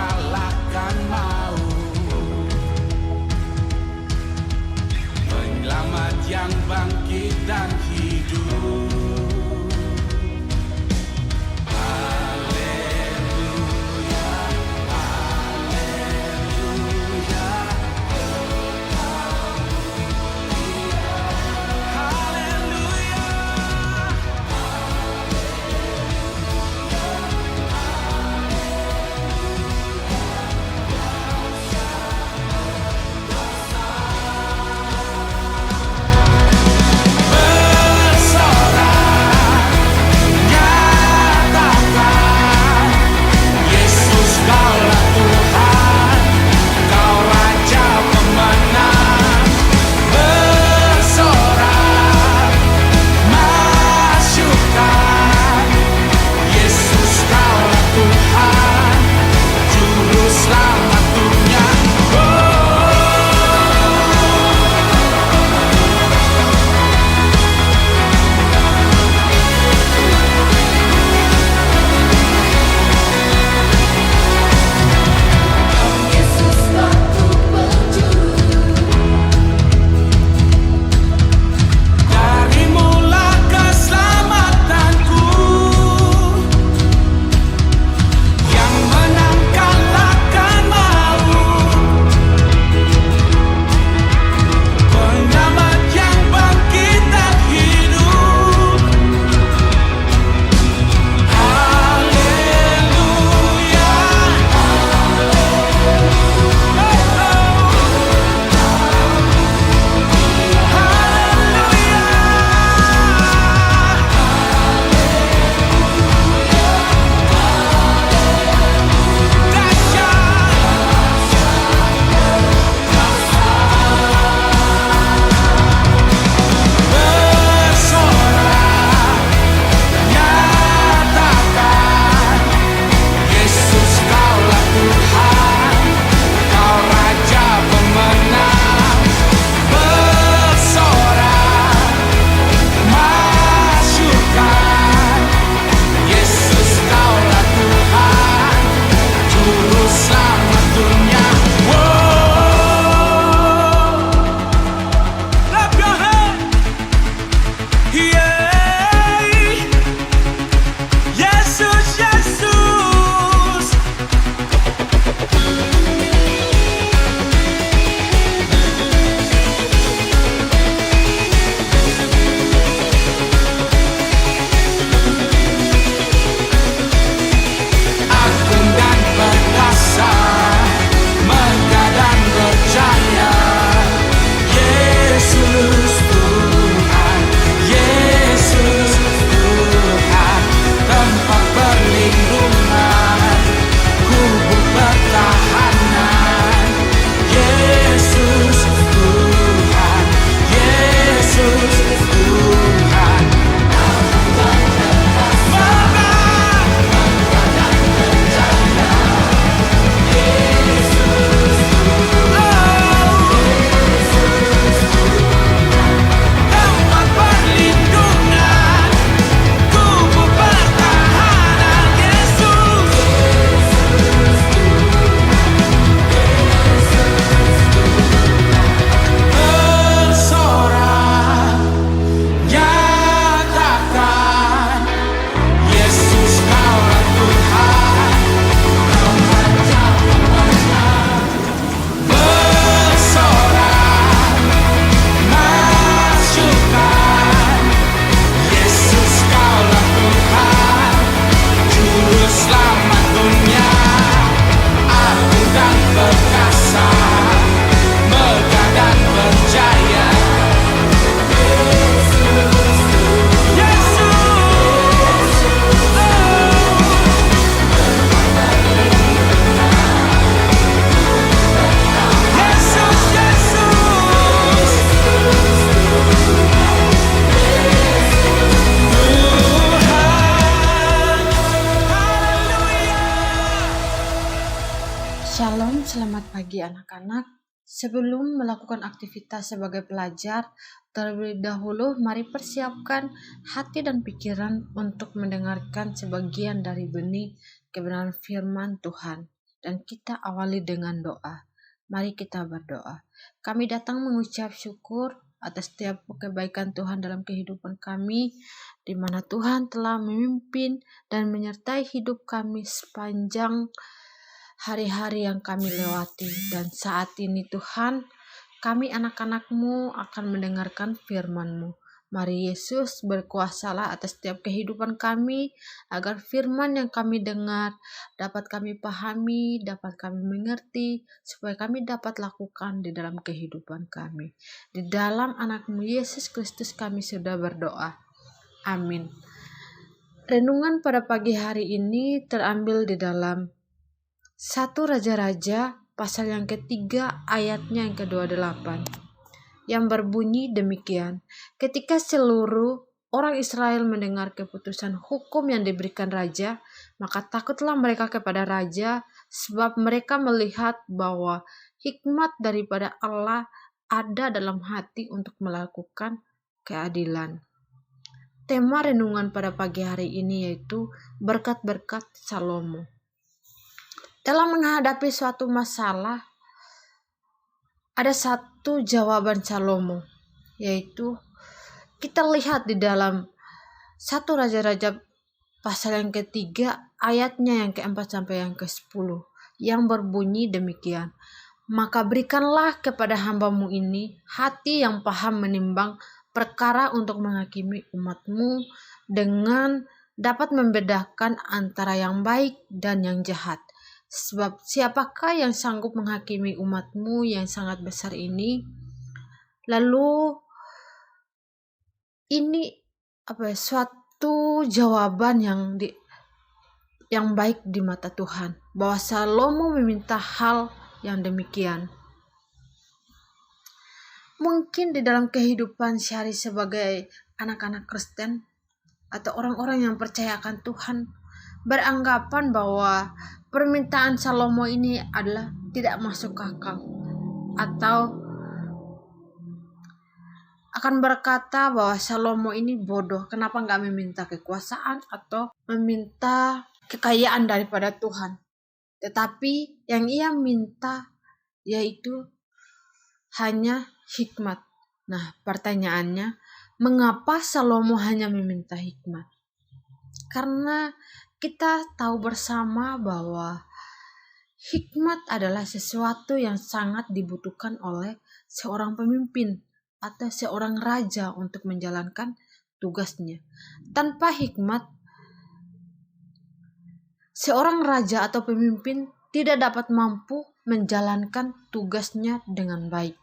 kalahkan maut, penyelamat yang bangkit dan hidup. Shalom, selamat pagi anak-anak. Sebelum melakukan aktivitas sebagai pelajar, terlebih dahulu mari persiapkan hati dan pikiran untuk mendengarkan sebagian dari benih kebenaran firman Tuhan. dan kita awali dengan doa. Mari kita berdoa. Kami datang mengucap syukur atas setiap kebaikan Tuhan dalam kehidupan kami, di mana Tuhan telah memimpin dan menyertai hidup kami sepanjang hari-hari yang kami lewati. Dan saat ini Tuhan, kami anak-anak-Mu akan mendengarkan firman-Mu. Mari Yesus berkuasalah atas setiap kehidupan kami, agar firman yang kami dengar dapat kami pahami, dapat kami mengerti, supaya kami dapat lakukan di dalam kehidupan kami. Di dalam anak-Mu Yesus Kristus kami sudah berdoa. Amin. Renungan pada pagi hari ini terambil di dalam 1 Raja-Raja pasal yang ketiga ayatnya yang ke-28. Yang berbunyi demikian, ketika seluruh orang Israel mendengar keputusan hukum yang diberikan raja, maka takutlah mereka kepada raja, sebab mereka melihat bahwa hikmat daripada Allah ada dalam hati untuk melakukan keadilan. Tema renungan pada pagi hari ini yaitu berkat-berkat Salomo. Dalam menghadapi suatu masalah, ada satu jawaban Salomo, yaitu kita lihat di dalam 1 Raja-Raja pasal yang ketiga ayatnya yang ke-4 sampai yang ke-10 yang berbunyi demikian. Maka berikanlah kepada hamba-Mu ini hati yang paham menimbang perkara untuk menghakimi umat-Mu dengan dapat membedakan antara yang baik dan yang jahat. Sebab siapakah yang sanggup menghakimi umat-Mu yang sangat besar ini? Lalu ini suatu jawaban yang baik di mata Tuhan, bahwa Salomo meminta hal yang demikian. Mungkin di dalam kehidupan sehari sebagai anak-anak Kristen atau orang-orang yang percaya akan Tuhan beranggapan bahwa permintaan Salomo ini adalah tidak masuk akal, atau akan berkata bahwa Salomo ini bodoh, kenapa nggak meminta kekuasaan atau meminta kekayaan daripada Tuhan. Tetapi yang ia minta yaitu hanya hikmat. Nah, pertanyaannya, mengapa Salomo hanya meminta hikmat? Karena kita tahu bersama bahwa hikmat adalah sesuatu yang sangat dibutuhkan oleh seorang pemimpin atau seorang raja untuk menjalankan tugasnya. Tanpa hikmat, seorang raja atau pemimpin tidak dapat mampu menjalankan tugasnya dengan baik.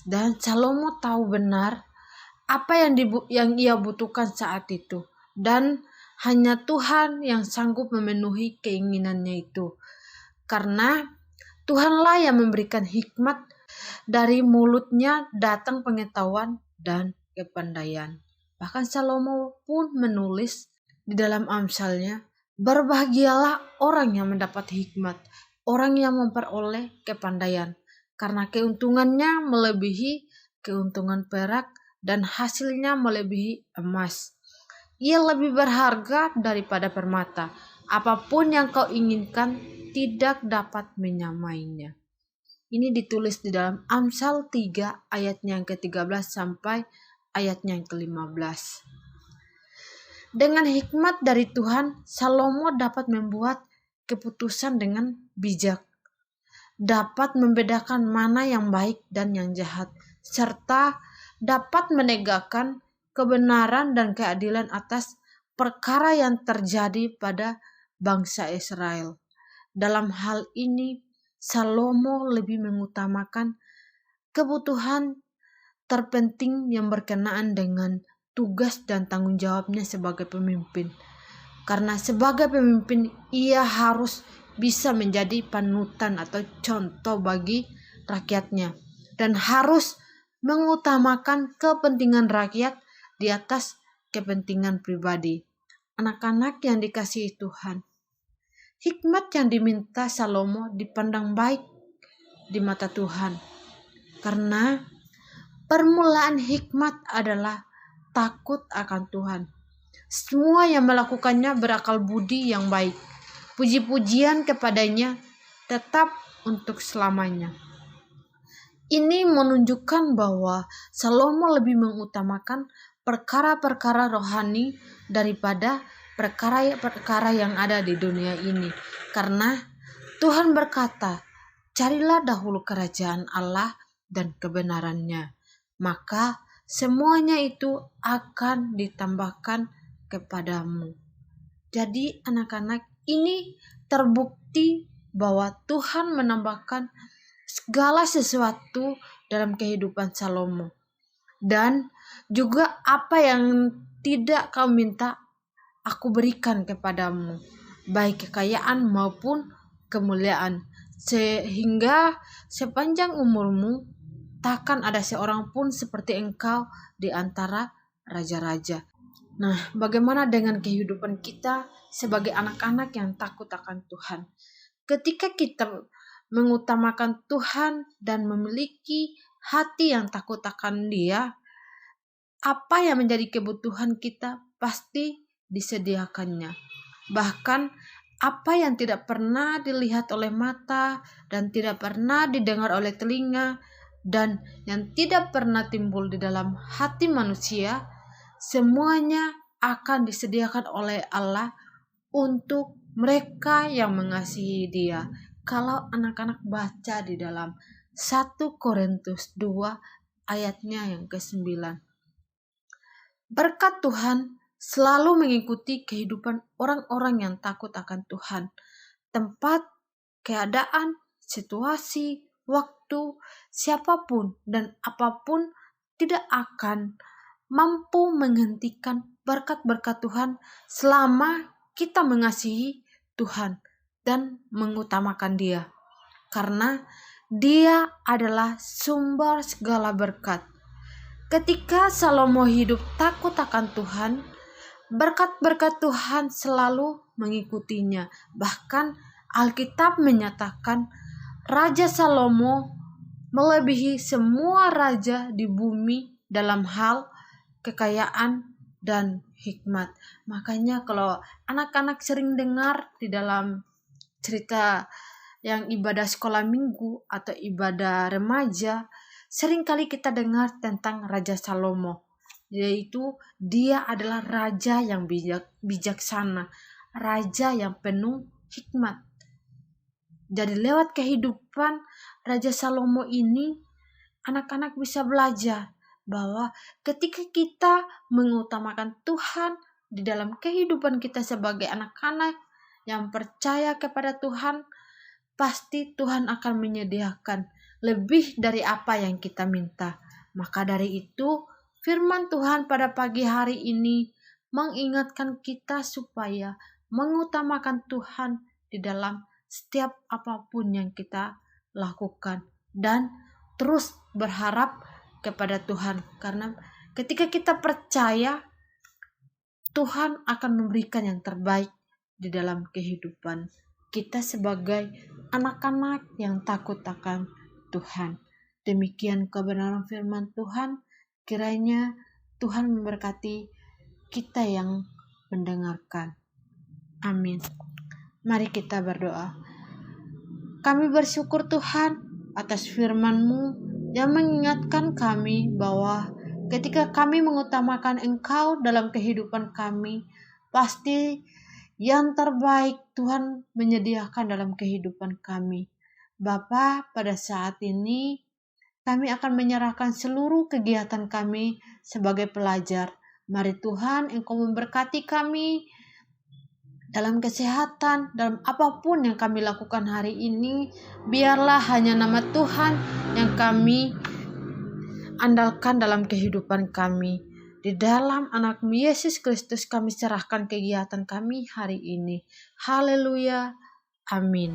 Dan Salomo tahu benar apa yang ia butuhkan saat itu, dan hanya Tuhan yang sanggup memenuhi keinginannya itu. Karena Tuhanlah yang memberikan hikmat, dari mulutnya datang pengetahuan dan kepandaian. Bahkan Salomo pun menulis di dalam Amsalnya, berbahagialah orang yang mendapat hikmat, orang yang memperoleh kepandaian, karena keuntungannya melebihi keuntungan perak dan hasilnya melebihi emas. Ia lebih berharga daripada permata. Apapun yang kau inginkan tidak dapat menyamainya. Ini ditulis di dalam Amsal 3 ayatnya yang ke-13 sampai ayatnya yang ke-15. Dengan hikmat dari Tuhan, Salomo dapat membuat keputusan dengan bijak, dapat membedakan mana yang baik dan yang jahat, serta dapat menegakkan kebenaran dan keadilan atas perkara yang terjadi pada bangsa Israel. Dalam hal ini, Salomo lebih mengutamakan kebutuhan terpenting yang berkenaan dengan tugas dan tanggung jawabnya sebagai pemimpin. Karena sebagai pemimpin, ia harus bisa menjadi panutan atau contoh bagi rakyatnya, dan harus mengutamakan kepentingan rakyat di atas kepentingan pribadi. Anak-anak yang dikasihi Tuhan, hikmat yang diminta Salomo dipandang baik di mata Tuhan, karena permulaan hikmat adalah takut akan Tuhan. Semua yang melakukannya berakal budi yang baik. puji-pujian kepadanya tetap untuk selamanya. Ini menunjukkan bahwa Salomo lebih mengutamakan perkara-perkara rohani daripada perkara-perkara yang ada di dunia ini. Karena Tuhan berkata, carilah dahulu kerajaan Allah dan kebenarannya, maka semuanya itu akan ditambahkan kepadamu. Jadi anak-anak, ini terbukti bahwa Tuhan menambahkan segala sesuatu dalam kehidupan Salomo. Dan juga apa yang tidak kau minta, aku berikan kepadamu, baik kekayaan maupun kemuliaan, sehingga sepanjang umurmu takkan ada seorang pun seperti engkau di antara raja-raja. Nah, bagaimana dengan kehidupan kita sebagai anak-anak yang takut akan Tuhan? Ketika kita mengutamakan Tuhan dan memiliki hati yang takut akan Dia, apa yang menjadi kebutuhan kita pasti disediakannya. Bahkan apa yang tidak pernah dilihat oleh mata dan tidak pernah didengar oleh telinga dan yang tidak pernah timbul di dalam hati manusia, semuanya akan disediakan oleh Allah untuk mereka yang mengasihi Dia. Kalau anak-anak baca di dalam 1 Korintus 2 ayatnya yang ke-9. Berkat Tuhan selalu mengikuti kehidupan orang-orang yang takut akan Tuhan. Tempat, keadaan, situasi, waktu, siapapun dan apapun tidak akan mampu menghentikan berkat-berkat Tuhan selama kita mengasihi Tuhan dan mengutamakan Dia. Karena Dia adalah sumber segala berkat. Ketika Salomo hidup takut akan Tuhan, berkat-berkat Tuhan selalu mengikutinya. Bahkan Alkitab menyatakan Raja Salomo melebihi semua raja di bumi dalam hal kekayaan dan hikmat. Makanya kalau anak-anak sering dengar di dalam cerita yang ibadah sekolah minggu atau ibadah remaja, seringkali kita dengar tentang Raja Salomo, yaitu dia adalah raja yang bijaksana, raja yang penuh hikmat. Jadi lewat kehidupan Raja Salomo ini, anak-anak bisa belajar bahwa ketika kita mengutamakan Tuhan di dalam kehidupan kita sebagai anak-anak yang percaya kepada Tuhan, pasti Tuhan akan menyediakan lebih dari apa yang kita minta. Maka dari itu, firman Tuhan pada pagi hari ini mengingatkan kita supaya mengutamakan Tuhan di dalam setiap apapun yang kita lakukan dan terus berharap kepada Tuhan. Karena ketika kita percaya, Tuhan akan memberikan yang terbaik di dalam kehidupan kita sebagai anak-anak yang takut akan Tuhan. Demikian kebenaran firman Tuhan. Kiranya Tuhan memberkati kita yang mendengarkan. Amin. Mari kita berdoa. Kami bersyukur Tuhan atas firman-Mu yang mengingatkan kami bahwa ketika kami mengutamakan Engkau dalam kehidupan kami, pasti yang terbaik Tuhan menyediakan dalam kehidupan kami. Bapa, pada saat ini kami akan menyerahkan seluruh kegiatan kami sebagai pelajar. Mari Tuhan, Engkau memberkati kami dalam kesehatan, dalam apapun yang kami lakukan hari ini. Biarlah hanya nama Tuhan yang kami andalkan dalam kehidupan kami. Di dalam anak-Mu Yesus Kristus kami serahkan kegiatan kami hari ini. Haleluya. Amin.